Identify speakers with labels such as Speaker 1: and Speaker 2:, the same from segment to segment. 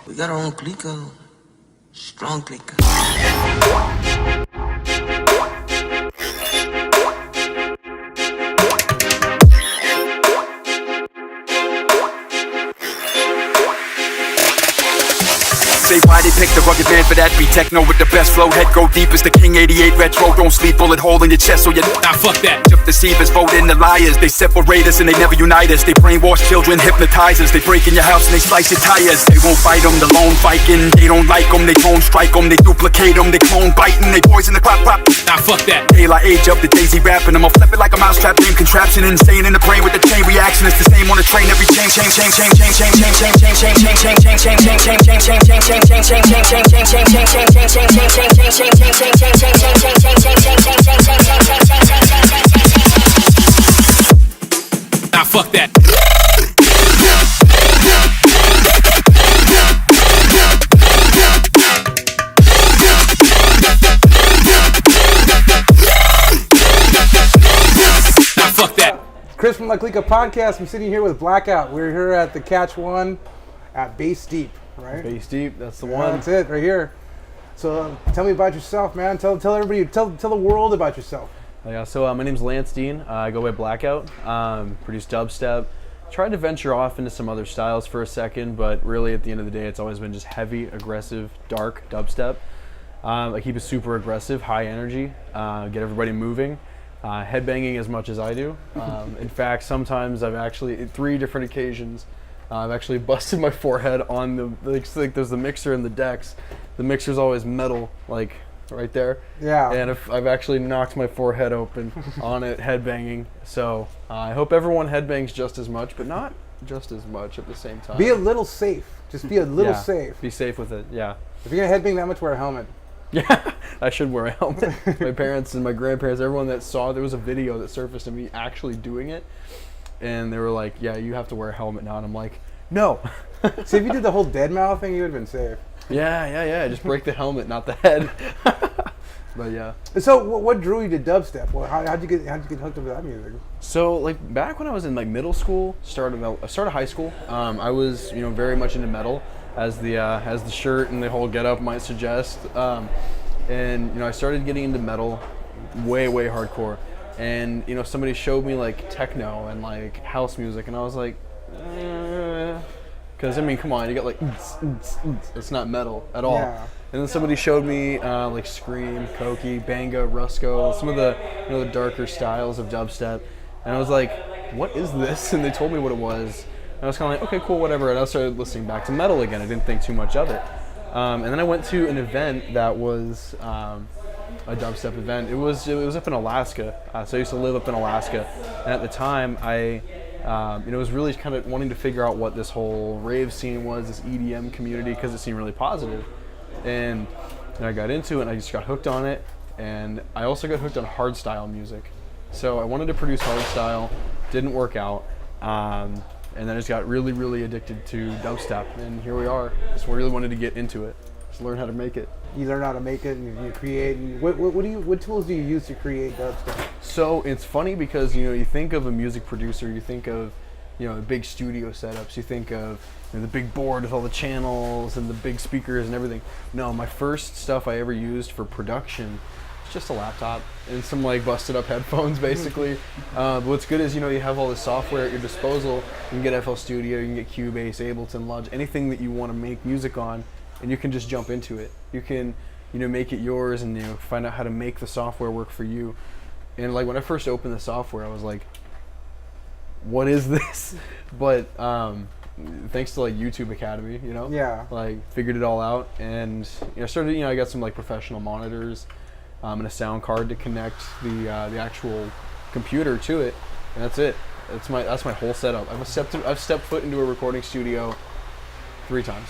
Speaker 1: We got our own Clika. Strong Clika.
Speaker 2: Say why they pick the rugged man for that beat. Techno with the best flow, head go deep as the King 88 retro. Don't sleep, bullet hole in your chest so you nah, fuck that. Took deceivers, vote in the liars. They separate us and they never unite us. They brainwash children, hypnotizers. They break in your house and they slice your tires. They won't fight them, the lone Viking. They don't like them, they drone strike them. They duplicate them, they clone biting. They poison the crop. Nah, fuck that. Daylight age up the daisy rapping. I'ma flip it like a mousetrap, game contraption. Insane in the brain with the chain reaction. It's the same on the train, every chain. Nah, fuck that. Nah, fuck that.
Speaker 3: Chris from the Clika Podcast. I'm sitting here with Blaqout. We're here at the Catch One at BassDeep, right?
Speaker 4: BassDeep, that's the one.
Speaker 3: That's it, right here. So tell me about yourself, man. Tell everybody, tell the world about yourself.
Speaker 4: Yeah, so my name's Lance Dean. I go by Blaqout. Produce dubstep. Tried to venture off into some other styles for a second, but really at the end of the day, it's always been just heavy, aggressive, dark dubstep. I keep it super aggressive, high energy, get everybody moving. Headbanging as much as I do. In fact, sometimes I've actually, 3 different occasions, I've actually busted my forehead on the, like there's the mixer and the decks. The mixer's always metal, like right there.
Speaker 3: Yeah.
Speaker 4: And I've actually knocked my forehead open on it, headbanging. So I hope everyone headbangs just as much, but not just as much at the same time.
Speaker 3: Be a little safe. Just be a little
Speaker 4: Yeah,
Speaker 3: safe.
Speaker 4: Be safe with it, yeah.
Speaker 3: If you're gonna headbang that much, wear a helmet.
Speaker 4: Yeah, I should wear a helmet. My parents and my grandparents, everyone that saw, there was a video that surfaced of me actually doing it. And they were like, yeah, you have to wear a helmet now. And I'm like, no.
Speaker 3: See, if you did the whole dead mouth thing, you would have been safe.
Speaker 4: Yeah. Just break the helmet, not the head. But yeah.
Speaker 3: So, what drew you to dubstep? Well, how'd you get hooked up to that music?
Speaker 4: So, like back when I was in like middle school, started high school, I was very much into metal, as the shirt and the whole getup might suggest. And I started getting into metal, way hardcore. And somebody showed me like techno and like house music, and I was like, because I mean, come on, you got like, it's not metal at all.
Speaker 3: Yeah.
Speaker 4: And then somebody showed me like Scream, Koki, Banga, Rusko, some of the the darker styles of dubstep, and I was like, what is this? And they told me what it was, and I was kind of like, okay, cool, whatever. And I started listening back to metal again. I didn't think too much of it. And then I went to an event that was a dubstep event. It was up in Alaska. So I used to live up in Alaska, and at the time I was really kind of wanting to figure out what this whole rave scene was, this EDM community, because it seemed really positive. And I got into it, and I just got hooked on it. And I also got hooked on hardstyle music. So I wanted to produce hardstyle, didn't work out. And then I just got really addicted to dubstep, and here we are. Just really wanted to get into it, just learn how to make it.
Speaker 3: You learn how to make it, and you create. And what tools do you use to create dubstep?
Speaker 4: So it's funny because you think of a music producer, you think of the big studio setups, you think of the big board with all the channels and the big speakers and everything. No, my first stuff I ever used for production was just a laptop and some like busted up headphones, basically. But what's good is you have all this software at your disposal. You can get FL Studio, you can get Cubase, Ableton, Logic, anything that you want to make music on, and you can just jump into it. You can make it yours and find out how to make the software work for you. And like when I first opened the software, I was like, what is this? But thanks to like YouTube Academy,
Speaker 3: Yeah.
Speaker 4: like figured it all out, and I started. I got some like professional monitors and a sound card to connect the actual computer to it, and that's it. That's my whole setup. I've stepped foot into a recording studio 3 times.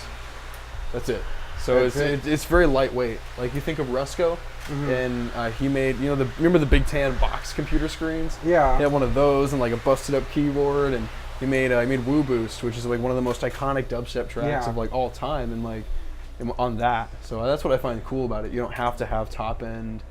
Speaker 4: That's it. So it's very lightweight. Like you think of Rusko, and he made remember the big tan box computer screens?
Speaker 3: Yeah.
Speaker 4: He had one of those and like a busted up keyboard, and he made Woo Boost, which is like one of the most iconic dubstep tracks of like all time, and like on that. So that's what I find cool about it. You don't have to have top end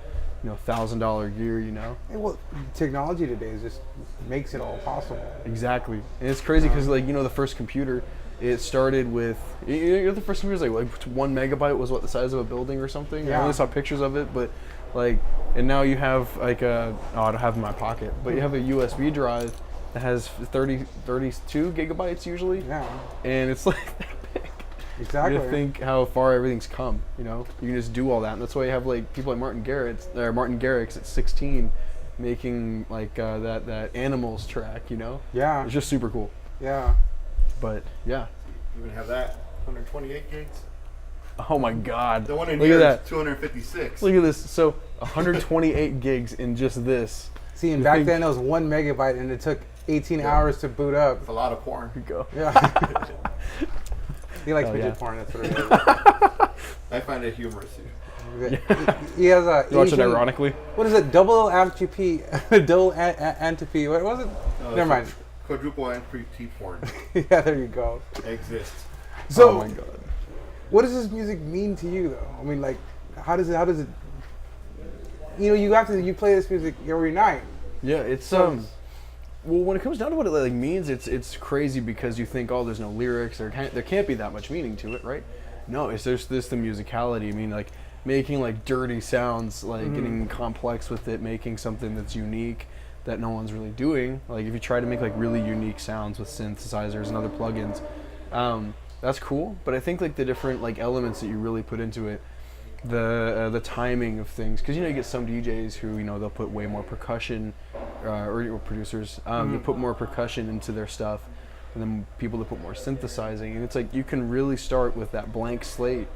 Speaker 4: $1,000 gear,
Speaker 3: Well, technology today just makes it all possible.
Speaker 4: Exactly. And it's crazy because the first computer, it started with, you know, the first time it was like 1 megabyte was what, the size of a building or something?
Speaker 3: Yeah.
Speaker 4: I only saw pictures of it, but like, and now you have like I don't have it in my pocket, but you have a USB drive that has 32 gigabytes usually.
Speaker 3: Yeah.
Speaker 4: And it's like that big.
Speaker 3: Exactly.
Speaker 4: You think how far everything's come, you know? You can just do all that, and that's why you have like people like Martin Garrix at 16 making like that Animals track, you know?
Speaker 3: Yeah.
Speaker 4: It's just super cool.
Speaker 3: Yeah.
Speaker 4: But yeah.
Speaker 5: You even have that 128 gigs.
Speaker 4: Oh my God.
Speaker 5: The one in
Speaker 4: Look
Speaker 5: here
Speaker 4: at
Speaker 5: is
Speaker 4: that.
Speaker 5: 256.
Speaker 4: Look at this. So 128 gigs in just this.
Speaker 3: See, and back then it was 1 megabyte, and it took 18 hours to boot up.
Speaker 5: It's a lot of porn.
Speaker 4: Here we go.
Speaker 3: Yeah. He likes midget
Speaker 4: yeah.
Speaker 3: porn. That's what it is.
Speaker 5: I find it humorous.
Speaker 3: He has a.
Speaker 4: You watch it
Speaker 3: Asian-
Speaker 4: ironically?
Speaker 3: What is it? Double antipy. Double antipy. What was it? Never mind.
Speaker 5: Quadruple entry porn
Speaker 3: Yeah, there you go.
Speaker 5: exists.
Speaker 3: So,
Speaker 4: Oh my God.
Speaker 3: what does this music mean to you, though? I mean, like, how does it? You know, you play this music every night.
Speaker 4: Yeah, it's well, when it comes down to what it like means, it's crazy because you think, oh, there's no lyrics, there can't be that much meaning to it, right? No, there's the musicality. I mean, like making like dirty sounds, like getting complex with it, making something that's unique that no one's really doing. Like if you try to make like really unique sounds with synthesizers and other plugins, that's cool. But I think like the different like elements that you really put into it, the timing of things, because you know you get some DJs who, you know, they'll put way more percussion, or producers they put more percussion into their stuff, and then people that put more synthesizing, and it's like you can really start with that blank slate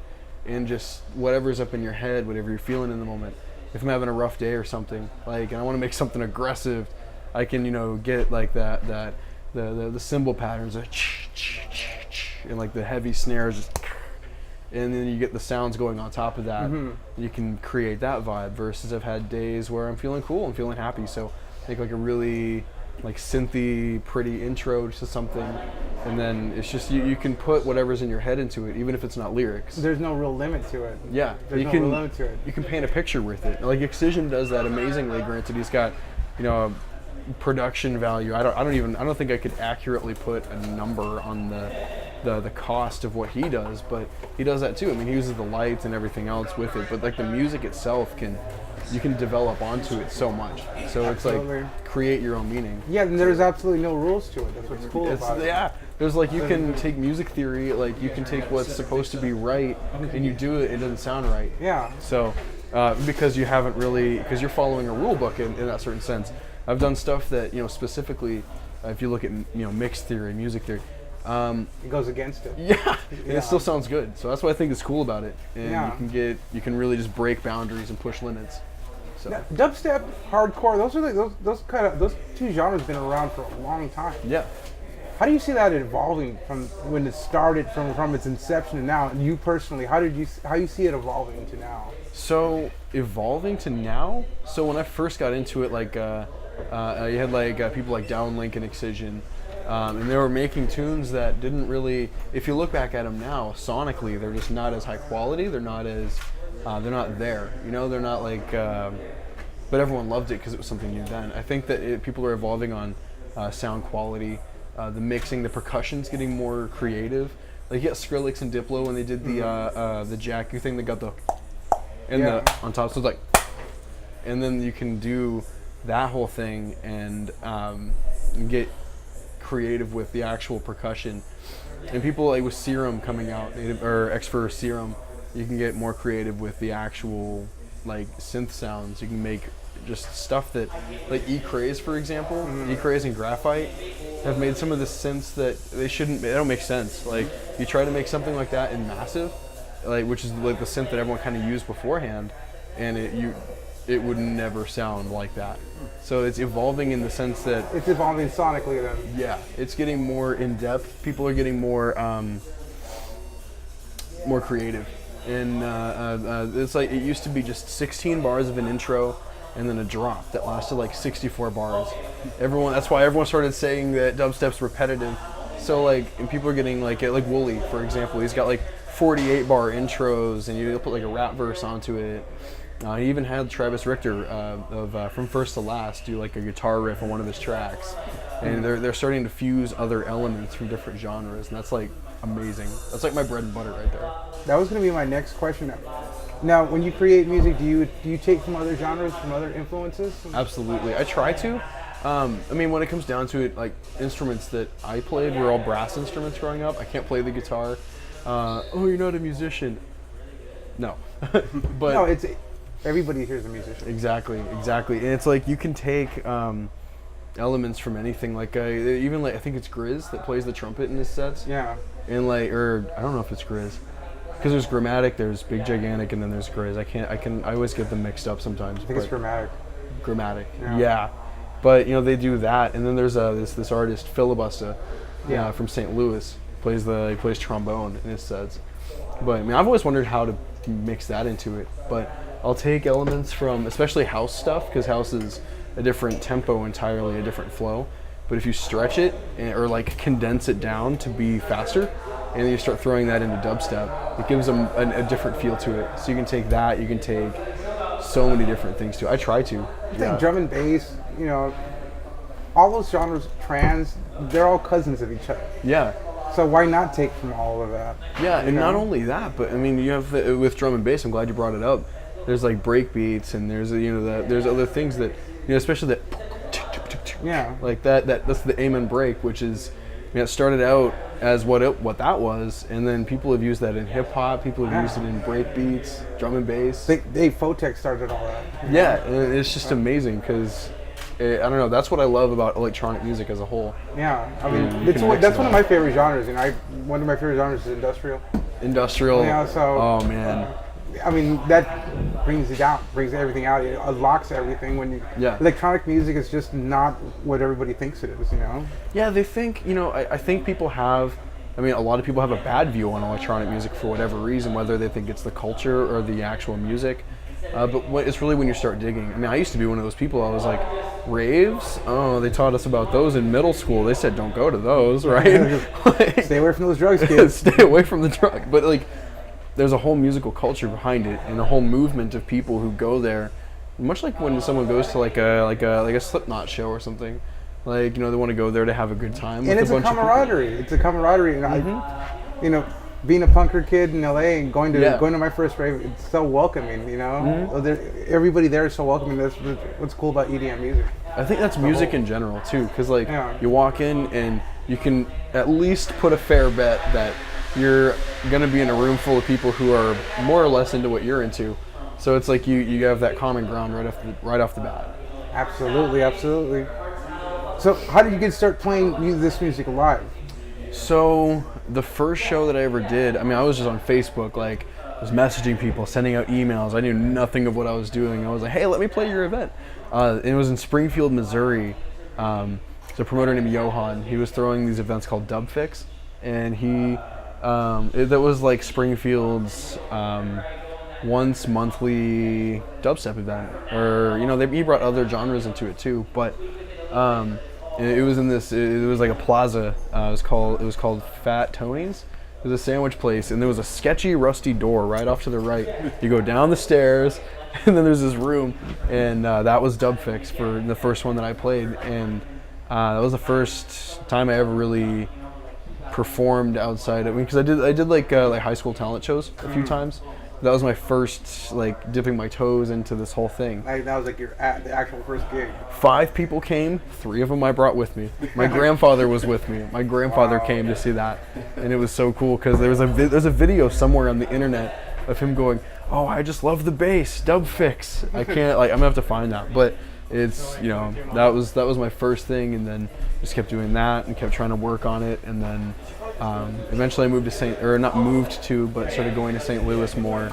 Speaker 4: and just whatever's up in your head, whatever you're feeling in the moment. If I'm having a rough day or something, like, and I want to make something aggressive, I can, you know, get like the cymbal patterns of and like the heavy snares just, and then you get the sounds going on top of that. You can create that vibe. Versus I've had days where I'm feeling cool, I'm feeling happy, so make like a really like synthy, pretty intro to something, and then it's just you can put whatever's in your head into it, even if it's not lyrics.
Speaker 3: There's no real limit to it.
Speaker 4: Yeah,
Speaker 3: There's no real limit to it.
Speaker 4: You can paint a picture with it. Like Excision does that amazingly. Granted, he's got, you know, a production value. I don't think I could accurately put a number on the cost of what he does, but he does that too. I mean, he uses the lights and everything else with it, but like the music itself you can develop onto it so much. So it's
Speaker 3: Absolutely.
Speaker 4: like create your own meaning.
Speaker 3: Yeah, and there's absolutely no rules to it. That's what's cool about it.
Speaker 4: Yeah, there's like, you can take music theory, like you can take what's supposed to be right, and you do it, it doesn't sound right.
Speaker 3: Yeah.
Speaker 4: So, because you haven't really, because you're following a rule book in that certain sense. I've done stuff that, you know, specifically, if you look at, you know, mix theory, music theory,
Speaker 3: It goes against it.
Speaker 4: yeah, and it still sounds good. So that's what I think is cool about it. And
Speaker 3: Yeah.
Speaker 4: you can really just break boundaries and push limits. So
Speaker 3: Now, dubstep, hardcore, those two genres have been around for a long time.
Speaker 4: yeah.
Speaker 3: How do you see that evolving from when it started, from its inception to now? You personally, how you see it evolving to now?
Speaker 4: So evolving to now. So when I first got into it, like you had like people like Downlink and Excision, and they were making tunes that didn't really. If you look back at them now, sonically, they're just not as high quality. They're not as they're not there. You know, they're not like. But everyone loved it because it was something new then. I think that people are evolving on sound quality, the mixing, the percussion's getting more creative. Like you got Skrillex and Diplo when they did the Jacku thing. They got the the on top, so it's like, and then you can do that whole thing and get creative with the actual percussion. And people like with Serum coming out, or X4 Serum, you can get more creative with the actual like synth sounds. You can make just stuff that, like E-Craze, for example, E-Craze and Graphite have made some of the synths that they don't make sense. Like you try to make something like that in Massive, like which is like the synth that everyone kind of used beforehand, and it would never sound like that. So it's evolving in the sense that
Speaker 3: It's evolving sonically then.
Speaker 4: yeah, it's getting more in depth. People are getting more more creative, and it's like it used to be just 16 bars of an intro and then a drop that lasted like 64 bars. That's why everyone started saying that dubstep's repetitive. So like, and people are getting like Wooly, for example, he's got like 48 bar intros, and you put like a rap verse onto it. He even had Travis Richter of From First to Last do like a guitar riff on one of his tracks, and they're starting to fuse other elements from different genres, and that's like amazing. That's like my bread and butter right there.
Speaker 3: That was going to be my next question. Now, when you create music, do you take from other genres, from other influences?
Speaker 4: Absolutely, I try to. I mean, when it comes down to it, like instruments that I played were all brass instruments growing up. I can't play the guitar. Oh, you're not a musician. No, but
Speaker 3: No, it's everybody here's a musician.
Speaker 4: exactly, and it's like you can take elements from anything. Like even like I think it's Grizz that plays the trumpet in his sets.
Speaker 3: Yeah.
Speaker 4: And like, or I don't know if it's Grizz, because there's Grammatic, there's Big Gigantic, and then there's Grizz. I always get them mixed up sometimes.
Speaker 3: I think it's dramatic.
Speaker 4: Grammatic.
Speaker 3: Yeah.
Speaker 4: Yeah. But you know they do that, and then there's this artist Filibuster, from St. Louis, he plays trombone in his sets. But I mean, I've always wondered how to mix that into it. But I'll take elements from especially house stuff, because house is a different tempo entirely, a different flow. But if you stretch it or like condense it down to be faster, and then you start throwing that into dubstep, it gives them a different feel to it. So you can take that, you can take so many different things too. I try to.
Speaker 3: I think drum and bass, you know, all those genres, trance, they're all cousins of each other.
Speaker 4: Yeah.
Speaker 3: So why not take from all of that?
Speaker 4: Yeah, and
Speaker 3: know?
Speaker 4: not only that, but I mean, you have with drum and bass. I'm glad you brought it up. There's like break beats, and there's there's other things that especially that.
Speaker 3: Yeah.
Speaker 4: Like that's the amen break, which is, it started out as what that was, and then people have used that in hip hop. People have used it in break beats, drum and bass.
Speaker 3: Dave Fotek started all that.
Speaker 4: Yeah, and it's just amazing because. I don't know. That's what I love about electronic music as a whole.
Speaker 3: Yeah, I mean,
Speaker 4: you can
Speaker 3: that's one of my favorite genres. You know, one of my favorite genres is industrial.
Speaker 4: Industrial.
Speaker 3: Yeah, so.
Speaker 4: Oh man.
Speaker 3: I mean, that brings it down, brings everything out. It unlocks everything. When electronic music is just not what everybody thinks it is. You know.
Speaker 4: Yeah, they think. I think people have. I mean, a lot of people have a bad view on electronic music for whatever reason, whether they think it's the culture or the actual music. But it's really when you start digging. I mean, I used to be one of those people. I was like, raves? Oh, they taught us about those in middle school. They said don't go to those, right?
Speaker 3: Stay away from those drugs, kids.
Speaker 4: Stay away from the drug. But like, there's a whole musical culture behind it, and a whole movement of people who go there. Much like when someone goes to like a Slipknot show or something. Like, they want to go there to have a good time.
Speaker 3: And it's a camaraderie. It's a camaraderie. And being a punker kid in LA and going to my first rave, it's so welcoming, Everybody there is so welcoming. That's what's cool about EDM music.
Speaker 4: I think that's music in general too, because you walk in and you can at least put a fair bet that you're gonna be in a room full of people who are more or less into what you're into. So it's like you have that common ground right off the bat.
Speaker 3: Absolutely. So how did you start playing this music live?
Speaker 4: So the first show that I ever did, I mean, I was just on Facebook, like, I was messaging people, sending out emails. I knew nothing of what I was doing. I was like, hey, let me play your event. It was in Springfield, Missouri. There's a promoter named Johan. He was throwing these events called Dub Fix, and that was like Springfield's once monthly dubstep event. Or, he brought other genres into it too, but it was in this. It was like a plaza. It was called Fat Tony's. It was a sandwich place, and there was a sketchy, rusty door right off to the right. You go down the stairs, and then there's this room, and that was Dub Fix for the first one that I played, and that was the first time I ever really performed outside. I mean, because I did like high school talent shows a few times. That was my first, like, dipping my toes into this whole thing.
Speaker 3: That was like the actual first gig.
Speaker 4: 5 people came. 3 of them I brought with me. My grandfather was with me. My grandfather came to see that, and it was so cool because there's a video somewhere on the internet of him going, "Oh, I just love the bass, Dub Fix." I can't, I'm gonna have to find that, but it's that was my first thing, and then just kept doing that and kept trying to work on it, and then. Eventually I moved to but started going to St. Louis more,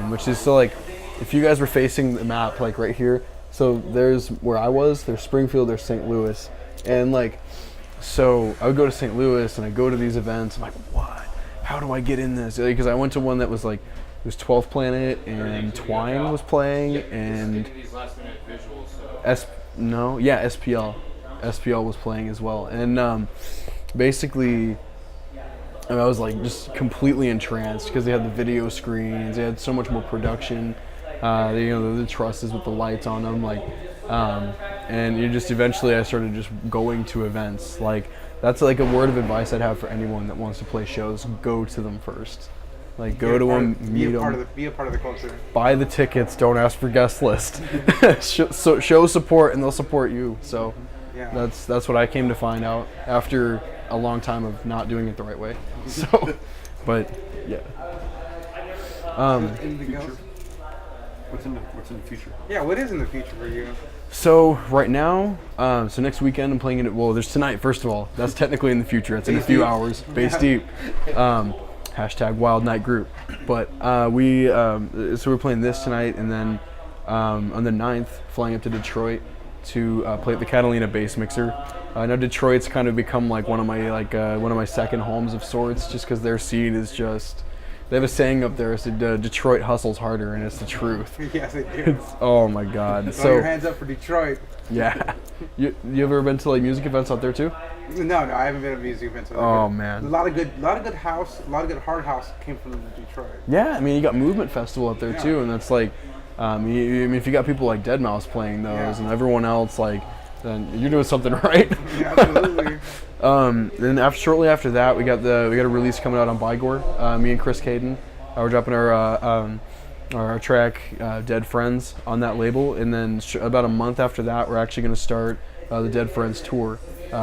Speaker 4: which is so like, if you guys were facing the map like right here, so there's where I was, there's Springfield, there's St. Louis, and like, so I would go to St. Louis and I go to these events, I'm like, what? How do I get in this? Because I went to one that was like, it was 12th Planet and Twine was playing, and SPL was playing as well, and basically. And I was like just completely entranced because they had the video screens. They had so much more production. The trusses with the lights on them, and you just eventually I started just going to events. Like that's like a word of advice I'd have for anyone that wants to play shows. Go to them first. Like, go to them, meet them.
Speaker 3: Be a part of the culture.
Speaker 4: Buy the tickets. Don't ask for guest list. Show support, and they'll support you. So
Speaker 3: Yeah.
Speaker 4: that's what I came to find out after a long time of not doing it the right way. So, but yeah.
Speaker 3: Anything else?
Speaker 5: What's in the future?
Speaker 3: Yeah, what is in the future for you?
Speaker 4: So right now, so next weekend I'm playing it. Well, there's tonight. First of all, that's technically in the future. It's in a few hours. BassDeep. Hashtag Wyld Nyte Group. But so we're playing this tonight, and then on the 9th, flying up to Detroit to play at the Catalina Bass Mixer. Now Detroit's kind of become like one of my second homes of sorts, just because their scene is just. They have a saying up there, it's Detroit hustles harder, and it's the truth.
Speaker 3: Yes, they do.
Speaker 4: Oh my God.
Speaker 3: Throw your hands up for Detroit.
Speaker 4: Yeah. You ever been to like music events out there too?
Speaker 3: No, I haven't been to music events.
Speaker 4: Oh man.
Speaker 3: A lot of good house, a lot of good hard house came from Detroit.
Speaker 4: Yeah, I mean you got Movement Festival up there too, and that's like, I mean if you got people like Deadmau5 playing those, and everyone else like, then you're doing something right.
Speaker 3: Yeah, absolutely.
Speaker 4: Then shortly after that, we got a release coming out on Bygore. Me and Chris Caden, we're dropping our track Dead Friends on that label, and then about a month after that, we're actually going to start the Dead Friends tour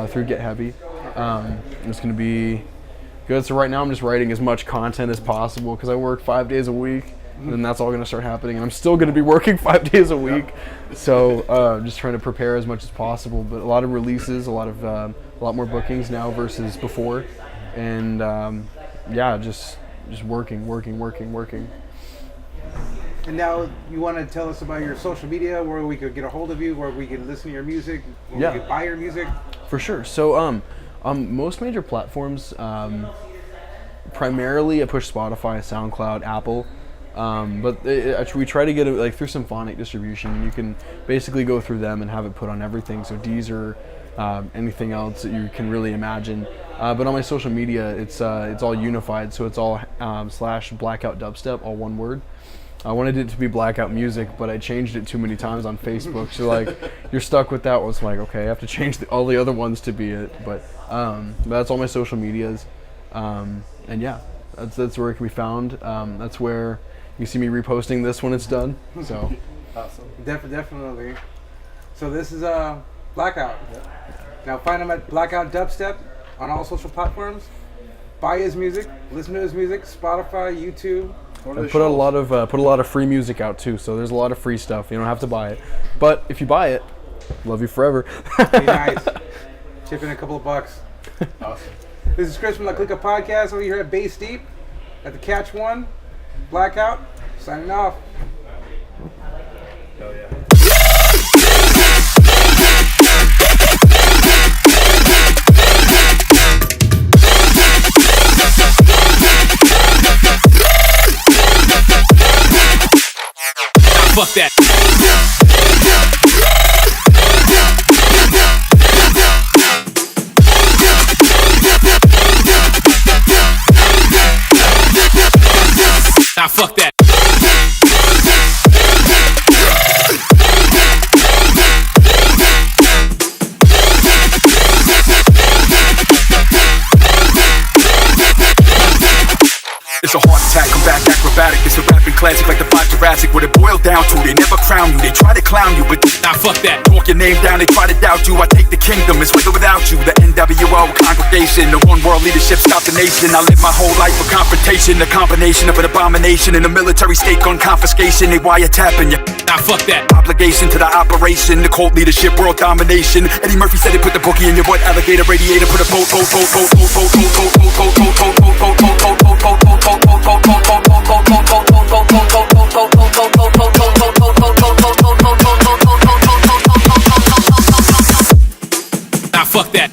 Speaker 4: through Get Heavy. It's going to be good. So right now, I'm just writing as much content as possible because I work 5 days a week. And then that's all going to start happening, and I'm still going to be working 5 days a week. So just trying to prepare as much as possible. But a lot of releases, a lot more bookings now versus before, and just working.
Speaker 3: And now you want to tell us about your social media, where we could get a hold of you, where we can listen to your music, where we could buy your music.
Speaker 4: For sure. So most major platforms, primarily I push Spotify, SoundCloud, Apple. But we try to get it like through Symphonic distribution. You can basically go through them and have it put on everything. So Deezer, anything else that you can really imagine. But on my social media, it's all unified. So it's all /Blaqout Dubstep, all one word. I wanted it to be Blaqout Music, but I changed it too many times on Facebook. So like, you're stuck with that one. It's like, okay, I have to change all the other ones to be it. But that's all my social medias. And yeah, that's where it can be found. That's where you see me reposting this when it's done. So
Speaker 3: awesome. Definitely. So this is Blaqout. Yep. Now find him at Blaqout Dubstep on all social platforms. Buy his music, listen to his music, Spotify, YouTube.
Speaker 4: I put a lot of free music out too, so there's a lot of free stuff. You don't have to buy it, but if you buy it, love you forever.
Speaker 3: Be nice. Chip in a couple of bucks.
Speaker 5: Awesome.
Speaker 3: This is Chris from the Clika Podcast over here at BassDeep at the Catch One. Blaqout, signing off.
Speaker 5: Hell yeah.
Speaker 2: Fuck that. Nah, fuck that. It's a heart attack, come back acrobatic. It's a rapping classic like the 5 Jurassic. What it boiled down to, they never crown you. They try to clown you, but nah, fuck that. Talk your name down, they try to doubt you. I take the kingdom, it's with or without you. The NWO congregation, the one world leadership, stop the nation. I live my whole life for confrontation. The combination of an abomination and a military state gun confiscation. They wiretapping you. Nah, fuck that. Obligation to the operation, the cult leadership, world domination. Eddie Murphy said he put the bookie in your butt. Alligator radiator, put a boat. Nah, fuck that.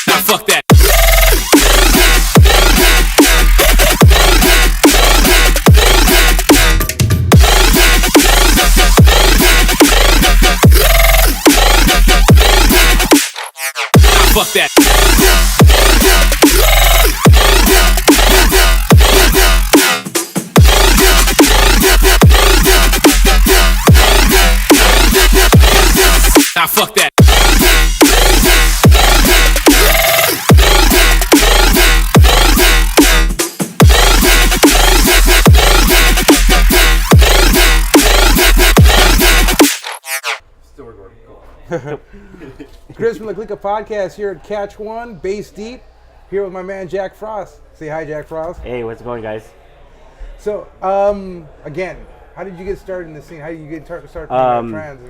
Speaker 2: Nah, fuck that. fuck that.
Speaker 5: Still recording. Cool.
Speaker 3: Chris from the Clika Podcast here at Catch One, BassDeep, here with my man Jack Frozt. Say hi, Jack Frozt.
Speaker 6: Hey, what's going, guys?
Speaker 3: So, again, how did you get started in the scene? How did you get started playing trans?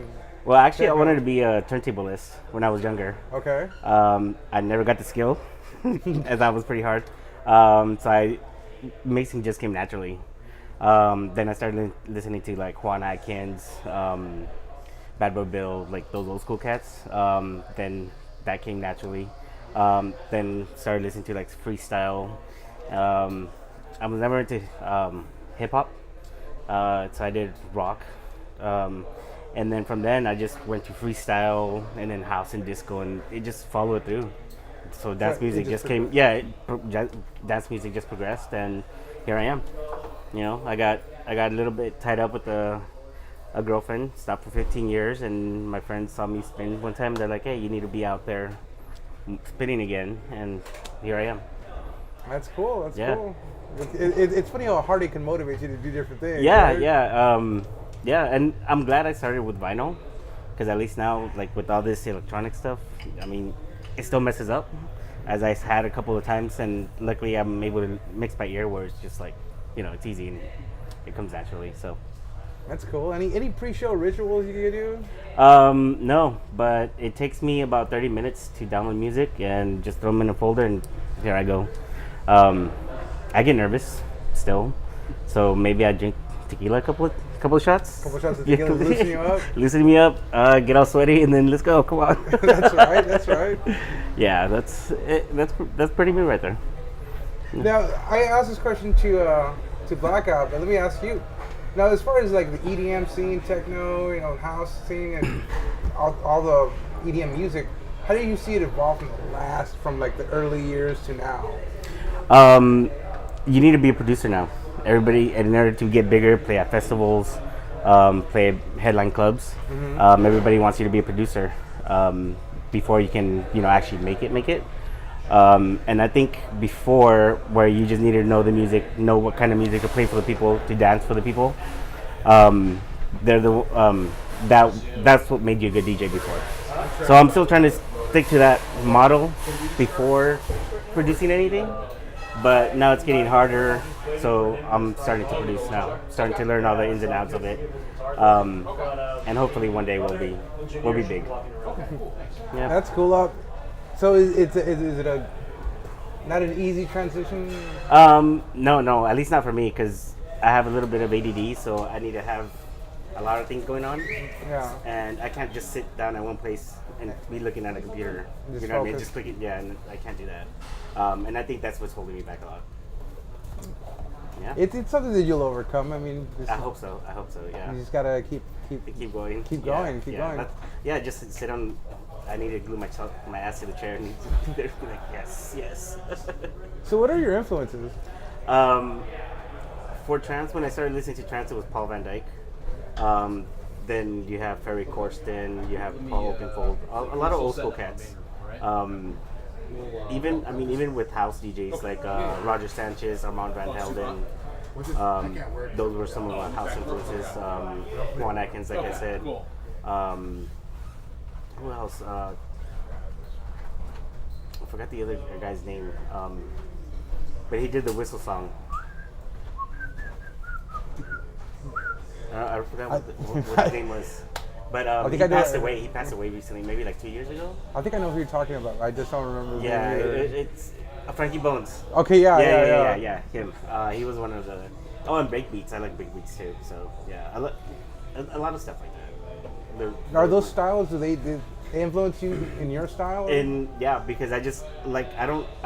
Speaker 6: Well, actually, I wanted to be a turntablist when I was younger.
Speaker 3: Okay.
Speaker 6: I never got the skill, as that was pretty hard. Mixing just came naturally. Then I started listening to like Juan Atkins, Bad Boy Bill, like those old school cats. Then that came naturally. Then started listening to like freestyle. I was never into hip hop, so I did rock. And then from then I just went to freestyle and then house and disco, and it just followed through. So dance music just came. Yeah, dance music just progressed, and here I am. You know, I got a little bit tied up with a girlfriend. Stopped for 15 years, and my friends saw me spin one time. They're like, "Hey, you need to be out there spinning again," and here I am.
Speaker 3: That's cool. That's
Speaker 6: Yeah.
Speaker 3: cool. It's funny how hard it can motivate you to do different things.
Speaker 6: Yeah,
Speaker 3: right?
Speaker 6: yeah, and I'm glad I started with vinyl, because at least now, like with all this electronic stuff, I mean, it still messes up, as I had a couple of times, and luckily I'm able to mix by ear, where it's just like, you know, it's easy and it comes naturally. So
Speaker 3: That's cool. Any pre-show rituals you do?
Speaker 6: no, but it takes me about 30 minutes to download music and just throw them in a folder, and here I go. I get nervous still, so maybe I drink tequila a couple of shots.
Speaker 3: Couple shots of tequila to loosen you up.
Speaker 6: Loosen me up, get all sweaty, and then let's go. Come on.
Speaker 3: That's right. That's right.
Speaker 6: Yeah, that's it. That's pretty me right there.
Speaker 3: Now I asked this question to Blaqout, but let me ask you. Now, as far as like the EDM scene, techno, you know, house scene, and all the EDM music, how do you see it evolve from like the early years to now?
Speaker 6: You need to be a producer now. Everybody, in order to get bigger, play at festivals, play headline clubs. Everybody wants you to be a producer before you can, you know, actually make it. And I think before, where you just needed to know the music, know what kind of music to play for the people, to dance for the people. That's what made you a good DJ before. So I'm still trying to stick to that model before producing anything. But now it's getting harder, so I'm starting to produce now. Starting to learn all the ins and outs of it, and hopefully one day we'll be big. Yeah.
Speaker 3: That's cool. So is it not an easy transition?
Speaker 6: No, at least not for me, because I have a little bit of ADD, so I need to have a lot of things going on.
Speaker 3: Yeah.
Speaker 6: And I can't just sit down at one place and be looking at a computer.
Speaker 3: Just
Speaker 6: you know what I mean?
Speaker 3: focus.
Speaker 6: Just clicking. Yeah, and I can't do that. And I think that's what's holding me back a lot. Yeah.
Speaker 3: It's something that you'll overcome. I mean,
Speaker 6: I hope so. Yeah.
Speaker 3: you just gotta keep
Speaker 6: Keep going.
Speaker 3: Keep going.
Speaker 6: Yeah, just sit on. I need to glue my ass to the chair and they're like, yes.
Speaker 3: So what are your influences?
Speaker 6: For trance, when I started listening to trance, it was Paul Van Dyke. Then you have Ferry Corsten, you have Paul Oakenfold, a lot of old school cats. Even with house DJs like Roger Sanchez, Armand Van Helden, those were some of my house influences. Juan Atkins, like I said. Who else? I forgot the other guy's name, but he did the whistle song. I forgot what his name was. But he passed away. He passed away recently, maybe like 2 years ago.
Speaker 3: I think I know who you're talking about. I just don't remember his
Speaker 6: Yeah,
Speaker 3: name either.
Speaker 6: it's Frankie Bones.
Speaker 3: Okay, yeah.
Speaker 6: Yeah, him. He was one of the. Oh, and breakbeats. I like breakbeats too. So yeah, I like a lot of stuff like that.
Speaker 3: Are those styles? Do they influence you in your style?
Speaker 6: Yeah, because I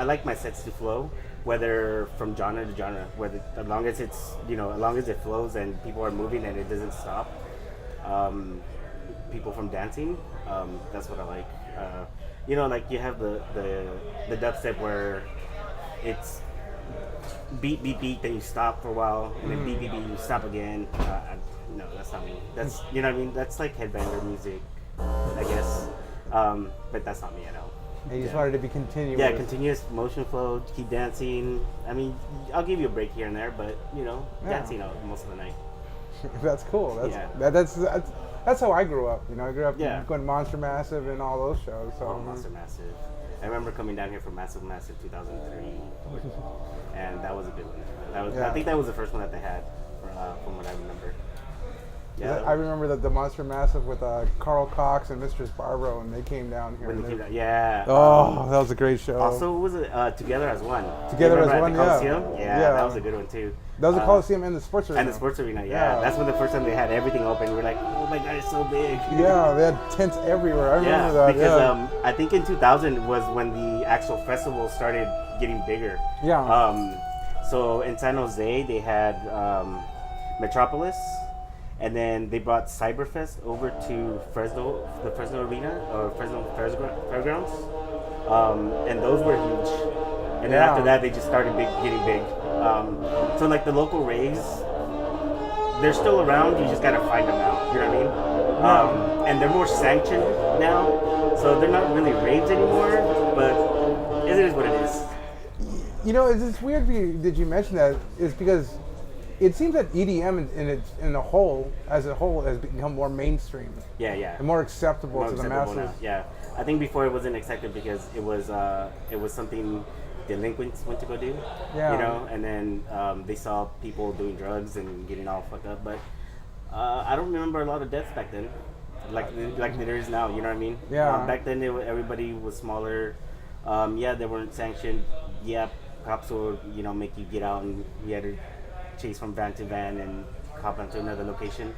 Speaker 6: like my sets to flow, whether from genre to genre. As long as it flows and people are moving and it doesn't stop. People from dancing, that's what I like. Like you have the dubstep where it's beat, then you stop for a while, and then beat, you stop again. No, that's not me. That's, you know what I mean? That's like headbanger music. I guess. But that's not me at all.
Speaker 3: And you just wanted to be continuous.
Speaker 6: Yeah, continuous motion flow, keep dancing. I mean, I'll give you a break here and there, but dancing out most of the night.
Speaker 3: That's cool. That's how I grew up. I grew up going to Monster Massive and all those shows. So
Speaker 6: Monster Massive. I remember coming down here for Massive 2003, and that was a good one. I think that was the first one that they had, from what I remember. Yeah,
Speaker 3: I remember the Monster Massive with Carl Cox and Mistress Barbaro, and they came down here.
Speaker 6: Yeah.
Speaker 3: Oh, that was a great show.
Speaker 6: Also, was it Together as One?
Speaker 3: Together as One,
Speaker 6: yeah, that was a good one too.
Speaker 3: That was the Coliseum and the Sports Arena.
Speaker 6: And the Sports Arena, yeah. That's when the first time they had everything open. We were like, oh my God, it's so big.
Speaker 3: Yeah, they had tents everywhere. I remember that.
Speaker 6: Because I think in 2000 was when the actual festival started getting bigger.
Speaker 3: Yeah.
Speaker 6: So in San Jose, they had Metropolis. And then they brought Cyberfest over to the Fresno Arena, or Fresno Fairgrounds. And those were huge. And then after that, they just started getting big. So like the local raves, they're still around, you just gotta find them out, you know what I mean? And they're more sanctioned now, so they're not really raves anymore, but it is what it is.
Speaker 3: It's weird that you mention that, is because it seems that EDM as a whole has become more mainstream.
Speaker 6: Yeah.
Speaker 3: And more acceptable to the masses.
Speaker 6: Now. Yeah, I think before it wasn't accepted because it was something delinquents went to go do.
Speaker 3: Yeah.
Speaker 6: And then they saw people doing drugs and getting all fucked up. But I don't remember a lot of deaths back then, like there is now. You know what I mean?
Speaker 3: Yeah.
Speaker 6: Back then, everybody was smaller. They weren't sanctioned. Yeah, cops would make you get out, and you had to chase from van to van and hop onto another location.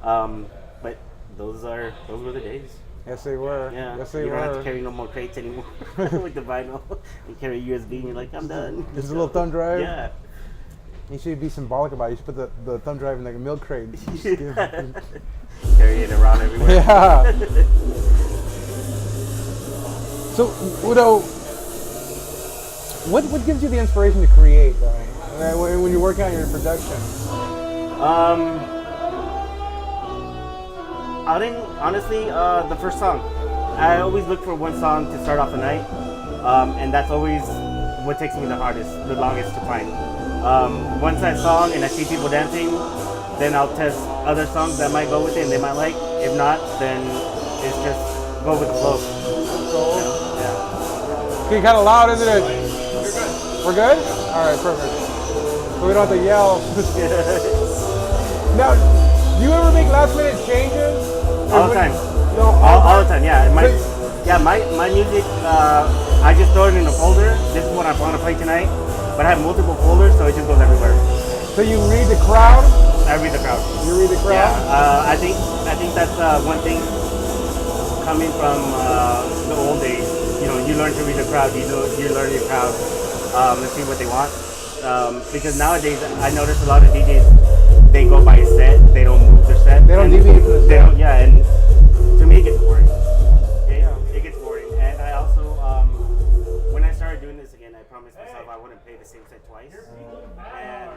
Speaker 6: But those were the days.
Speaker 3: Yes, they were.
Speaker 6: Yeah.
Speaker 3: Yes, they
Speaker 6: you
Speaker 3: were.
Speaker 6: don't have to carry no more crates anymore with the vinyl. You carry a USB and you're like, I'm done.
Speaker 3: Just a little thumb drive.
Speaker 6: Yeah.
Speaker 3: You should be symbolic about it. You should put the thumb drive in like a milk crate.
Speaker 6: Carry it around everywhere.
Speaker 3: Yeah. So, what gives you the inspiration to create, though, when you're working on your production?
Speaker 6: Honestly, the first song. I always look for one song to start off the night, and that's always what takes me the longest to find. Once that song and I see people dancing, then I'll test other songs that might go with it and they might like. If not, then it's just go with the flow. Yeah.
Speaker 3: Getting kind of loud, isn't it? You're good. We're good? All right, perfect. So we don't have to yell. Now, do you ever make last minute changes?
Speaker 6: All the time.
Speaker 3: No,
Speaker 6: all the time, yeah. My music, I just throw it in a folder. This is what I want to play tonight. But I have multiple folders, so it just goes everywhere.
Speaker 3: So you read the crowd?
Speaker 6: I read the crowd.
Speaker 3: You read the crowd?
Speaker 6: Yeah, I think that's one thing coming from the old days. You learn to read the crowd. You learn your crowd. Let's see what they want. Because nowadays, I notice a lot of DJs, they go by a set. They don't move their set.
Speaker 3: They don't deviate from the set.
Speaker 6: And to me, it gets boring. It gets boring. And I also, when I started doing this again, I promised myself I wouldn't play the same set twice. And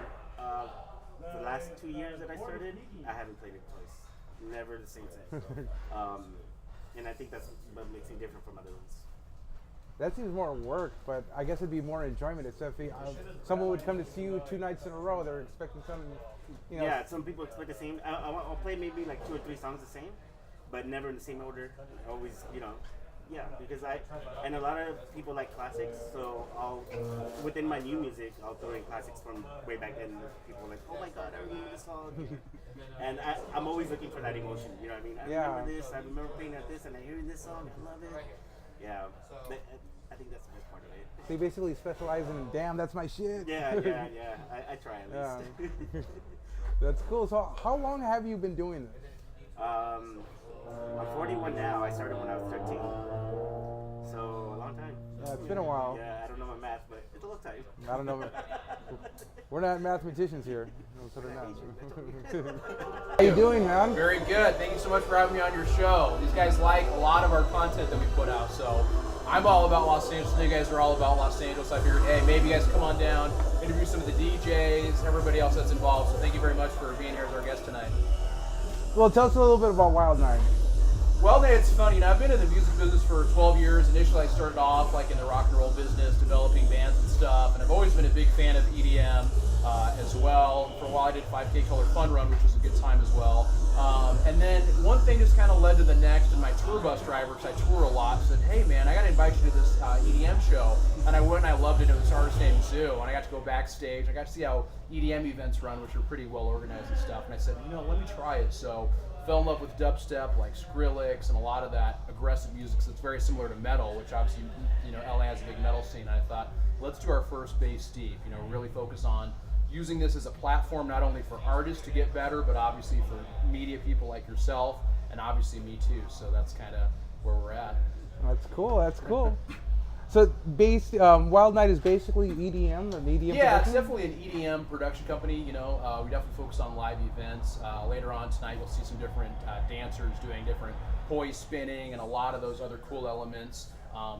Speaker 6: the last 2 years that I started, I haven't played it twice. Never the same set. And I think that's what makes me different from other ones.
Speaker 3: That seems more work, but I guess it'd be more enjoyment. If someone would come to see you 2 nights in a row, they're expecting something,
Speaker 6: Yeah, some people expect the same. I'll play maybe like 2 or 3 songs the same, but never in the same order. Always, because and a lot of people like classics, so within my new music, I'll throw in classics from way back then. People are like, oh my God, I remember this song. And I'm always looking for that emotion, you know what I mean? I remember this, I remember playing at this, and I hear this song, I love it. Yeah, I think that's the best part of it.
Speaker 3: So you basically specialize in, damn, that's my shit.
Speaker 6: Yeah. I try at least.
Speaker 3: That's cool. So how long have you been doing this?
Speaker 6: I'm 41 now. I started when I was 13. So a long time.
Speaker 3: Yeah, it's been a while.
Speaker 6: Yeah, I don't know my math, but it's a long time.
Speaker 3: I don't know. We're not mathematicians here. No, so How you doing, man?
Speaker 7: Very good. Thank you so much for having me on your show. These guys like a lot of our content that we put out, so I'm all about Los Angeles, and you guys are all about Los Angeles. I figured, hey, maybe you guys come on down, interview some of the DJs, and everybody else that's involved. So thank you very much for being here as our guest tonight.
Speaker 3: Well, tell us a little bit about Wyld Nyte.
Speaker 7: Well, it's funny. I've been in the music business for 12 years. Initially, I started off like in the rock and roll business, developing bands and stuff. And I've always been a big fan of EDM as well. For a while, I did 5K Color Fun Run, which was a good time as well. And then one thing just kind of led to the next. And my tour bus driver, because I tour a lot, said, "Hey, man, I got to invite you to this EDM show." And I went and I loved it. It was an artist named Zoo. And I got to go backstage. I got to see how EDM events run, which are pretty well organized and stuff. And I said, let me try it. So fell in love with dubstep, like Skrillex, and a lot of that aggressive music. So it's very similar to metal, which obviously, LA has a big metal scene. And I thought, let's do our first BassDeep. Really focus on using this as a platform, not only for artists to get better, but obviously for media people like yourself, and obviously me too. So that's kind of where we're at.
Speaker 3: That's cool. So, Wyld Nyte is basically EDM, an EDM
Speaker 7: Yeah, it's
Speaker 3: production?
Speaker 7: definitely an EDM production company. We definitely focus on live events. Later on tonight, you'll see some different dancers doing different hoist spinning and a lot of those other cool elements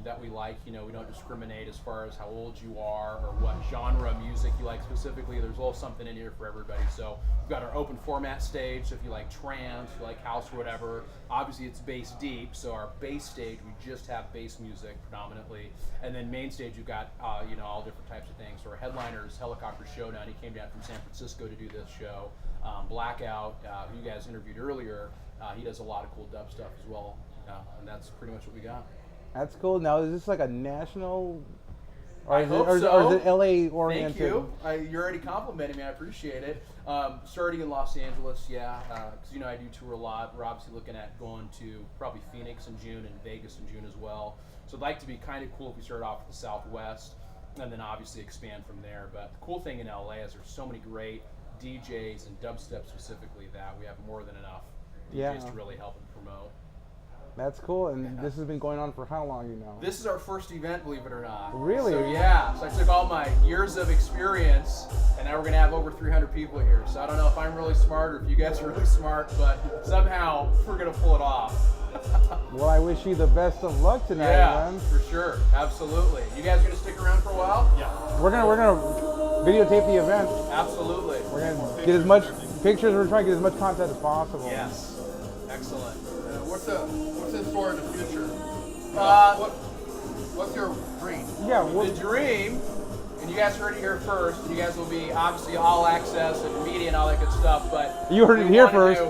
Speaker 7: that we like. We don't discriminate as far as how old you are or what genre of music you like specifically. There's a little something in here for everybody. So we've got our open format stage. So if you like trance, if you like house or whatever, obviously it's BassDeep. So our bass stage, we just have bass music predominantly. And then main stage, you've got all different types of things. So our headliner is Helicopter Showdown. He came down from San Francisco to do this show. Blaqout, who you guys interviewed earlier, he does a lot of cool dub stuff as well. And that's pretty much what we got.
Speaker 3: That's cool. Now, is this like a national, or
Speaker 7: I
Speaker 3: is
Speaker 7: hope
Speaker 3: it
Speaker 7: so.
Speaker 3: LA oriented?
Speaker 7: Thank you. You're already complimenting me. I appreciate it. Starting in Los Angeles, yeah, because I do tour a lot. We're obviously looking at going to probably Phoenix in June and Vegas in June as well. So I'd like to be kind of cool if we start off with the Southwest and then obviously expand from there. But the cool thing in LA is there's so many great DJs and dubstep specifically that we have more than enough DJs to really help and promote.
Speaker 3: That's cool. And this has been going on for how long,
Speaker 7: This is our first event, believe it or not.
Speaker 3: Really?
Speaker 7: So yeah, so I took all my years of experience, and now we're gonna have over 300 people here. So I don't know if I'm really smart or if you guys are really smart, but somehow we're gonna pull it off.
Speaker 3: Well, I wish you the best of luck tonight, man.
Speaker 7: For sure, absolutely. You guys gonna stick around for a while?
Speaker 5: Yeah.
Speaker 3: We're gonna videotape the event.
Speaker 7: Absolutely.
Speaker 3: We're gonna get as much pictures. We're trying to get as much content as possible.
Speaker 7: Yes. Excellent.
Speaker 5: What's in store in the future? What's your dream?
Speaker 3: Yeah.
Speaker 7: The dream, and you guys heard it here first, and you guys will be obviously all access and media and all that good stuff, but
Speaker 3: You heard it here first.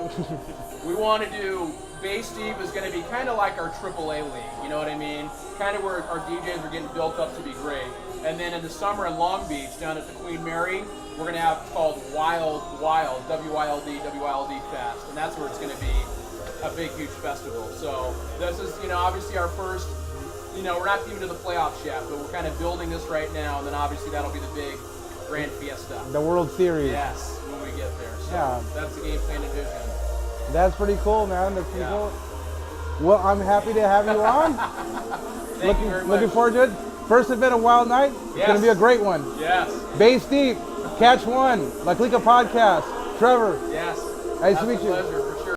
Speaker 7: We want to do, BassDeep is going to be kind of like our AAA league, you know what I mean? Kind of where our DJs are getting built up to be great. And then in the summer in Long Beach, down at the Queen Mary, we're going to have called Wyld, WYLD Fest, and that's where it's going to be a big, huge festival. So this is, obviously our first, we're not even to the playoffs yet, but we're kind of building this right now, and then obviously that'll be the big grand fiesta.
Speaker 3: The World Series.
Speaker 7: Yes, when we get there. So
Speaker 3: Yeah.
Speaker 7: that's the game plan and vision.
Speaker 3: That's pretty cool, man. That's pretty cool. Well, I'm happy to have you on.
Speaker 7: Thank you very much.
Speaker 3: Looking forward to it. First event of Wyld Nyte. It's
Speaker 7: Yes.
Speaker 3: going to be a great one.
Speaker 7: Yes.
Speaker 3: BassDeep, Catch One, Clika Podcast. Trevor,
Speaker 7: Yes.
Speaker 3: nice
Speaker 7: That's
Speaker 3: to meet
Speaker 7: a
Speaker 3: you.
Speaker 7: pleasure.